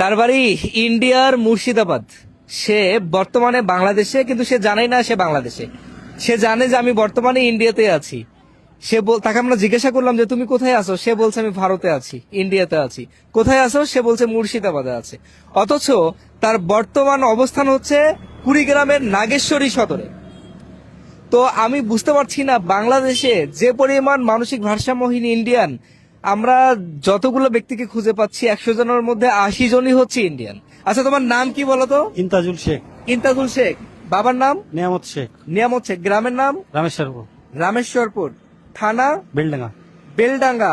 তার বাড়ি ইন্ডিয়ার মুর্শিদাবাদ। সে বর্তমানে বাংলাদেশে, কিন্তু সে জানে না সে বাংলাদেশে। সে জানে যে আমি বর্তমানে ইন্ডিয়াতে আছি। তাকে আমরা জিজ্ঞাসা করলাম যে তুমি কোথায় আছো, সে বলছে আমি ভারতে আছি, ইন্ডিয়াতে আছি। কোথায় আছো, সে বলছে মুর্শিদাবাদে আছে। অথচ তার বর্তমান অবস্থান হচ্ছে কুড়িগ্রামের নাগেশ্বরী সদরে। তো আমি বুঝতে পারছি না, বাংলাদেশে যে পরিমাণ মানসিক ভারসাম্যহীন ইন্ডিয়ান, আমরা যতগুলো ব্যক্তিকে খুঁজে পাচ্ছি 100 জনের মধ্যে 80 জনই হচ্ছে ইন্ডিয়ান। আচ্ছা, তোমার নাম কি বলো তো? ইন্তাজুল শেখ। ইন্তাজুল শেখ। বাবার নাম? নিয়ামত শেখ। নিয়ামত শেখ। গ্রামের নাম? রামেশ্বরপুর। রামেশ্বরপুর। থানা? বেলডাঙ্গা। বেলডাঙ্গা।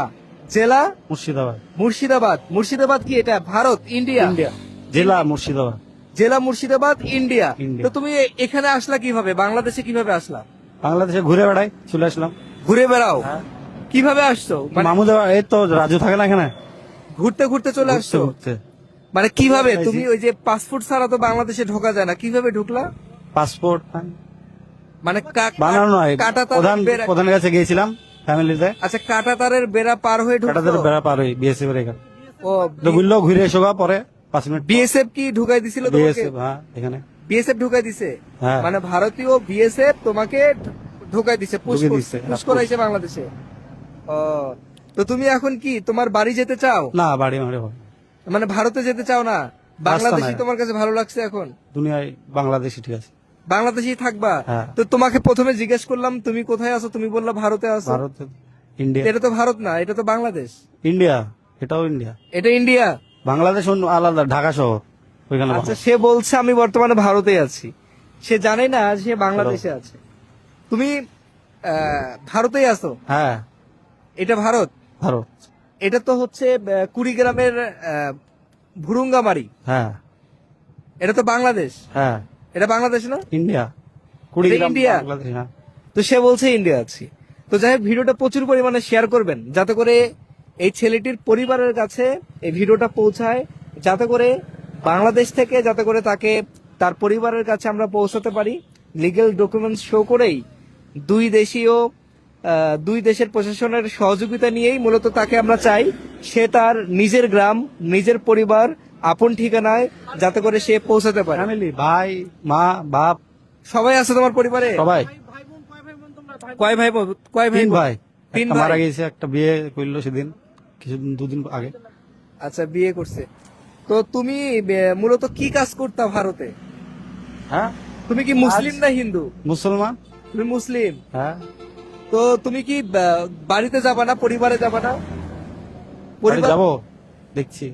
জেলা? মুর্শিদাবাদ। মুর্শিদাবাদ। মুর্শিদাবাদ কি এটা ভারত, ইন্ডিয়া? ইন্ডিয়া। জেলা মুর্শিদাবাদ। জেলা মুর্শিদাবাদ, ইন্ডিয়া। ইন্ডিয়া। তো তুমি এখানে আসলা কিভাবে, বাংলাদেশে কিভাবে আসলা? বাংলাদেশে ঘুরে বেড়াই, চলে আসলাম। ঘুরে বেড়াও? কিভাবে আসছো? মানে মামুদা এই তো রাজু থাকে না এখানে, ঘুরতে ঘুরতে চলে ঘুরতে আসছো? ঘুরতে। মানে কিভাবে ঘুরতে তুমি, আইছি। ওই যে পাসপোর্ট ছাড়া তো বাংলাদেশে ঢোকা যায় না, কিভাবে ঢুকলা? পাসপোর্ট মানে বানানো নয়, কাটা প্রধান তারের বেড়া? প্রধানের কাছে গিয়েছিলাম ফ্যামিলিতে। আচ্ছা, কাটা তারের বেড়া পার হয়ে কাটাতে ঢুকলো? বেড়া পার হই বিএসএফ এর এখানে। ও, তো বললো ঘুরে এসো গা, পরে 5 মিনিট বিএসএফ কি ঢুকাই দিছিল তোমাকে? বিএসএফ, হ্যাঁ এখানে। বিএসএফ ঢুকাই দিছে? হ্যাঁ। মানে ভারতীয় বিএসএফ তোমাকে ঢুকাই দিছে, পুশ ঢুকিয়ে করছে, দিছে, পুশ হ্যাঁ, করাইছে বাংলাদেশে। ও, তো তুমি এখন কি তোমার বাড়ি যেতে চাও? না, বাড়ি মারে হয়। মানে ভারতে যেতে চাও না? বাংলাদেশি নাই। তোমার কাছে ভালো লাগছে এখন? দুনিয়ায় বাংলাদেশি ঠিক আছে। বাংলাদেশি থাকবা? হ্যাঁ। তো তোমাকে প্রথমে জিজ্ঞেস করলাম তুমি কোথায় আছো, তুমি বললা ভারতে আছো। ভারত, ইন্ডিয়া। এটা তো ভারত না, এটা তো বাংলাদেশ। ইন্ডিয়া, এটাও ইন্ডিয়া। এটা ইন্ডিয়া। বাংলাদেশ অন্য আলাদা, ঢাকা শহর ওইখানে। আচ্ছা, সে বলছে আমি বর্তমানে ভারতে আছি, সে জানে না সে বাংলাদেশে আছে। তুমি ভারতেই আছো? হ্যাঁ, এটা ভারত? ভারত। এটা তো হচ্ছে কুড়িগ্রামের ভুরুঙ্গামারি। হ্যাঁ, এটা তো বাংলাদেশ। হ্যাঁ, এটা বাংলাদেশ না? ইন্ডিয়া। কুড়িগ্রাম ইন্ডিয়া? বাংলাদেশ, হ্যাঁ। তো সে বলছে ইন্ডিয়া আছি। তো যাই হোক, ভিডিওটা প্রচুর পরিমাণে শেয়ার করবেন, যাতে করে এই ছেলেটির পরিবারের কাছে এই ভিডিওটা পৌঁছায়, যাতে করে বাংলাদেশ থেকে যাতে করে তাকে তার পরিবারের কাছে আমরা পৌঁছাতে পারি। লিগ্যাল ডকুমেন্টস শো করেই দুই দেশের প্রশাসনের সহযোগিতা নিয়েই মূলত তাকে আমরা চাই সে তার নিজের গ্রাম, নিজের পরিবার, আপন ঠিকানায় যাতে করে সে পৌঁছাতে পারে। ফ্যামিলি, ভাই, মা, বাপ, সবাই আছে তোমার পরিবারে? সবাই। কয় ভাই কয় ভাই 3 ভাই। তিন একটা ভাই। মারা গেছে, একটা বিয়ে করলো সেদিন, কিছুদিন 2 দিন আগে। আচ্ছা, বিয়ে করছে। তো তুমি মূলত কি কাজ করতা ভারতে? হ্যাঁ, তুমি কি মুসলিম না হিন্দু? মুসলমান। তুমি মুসলিম। হ্যাঁ, তো তুমি কি বাড়িতে যাবা না, পরিবারে যাবা না? বাড়ি পরিবার যাবো, দেখছি।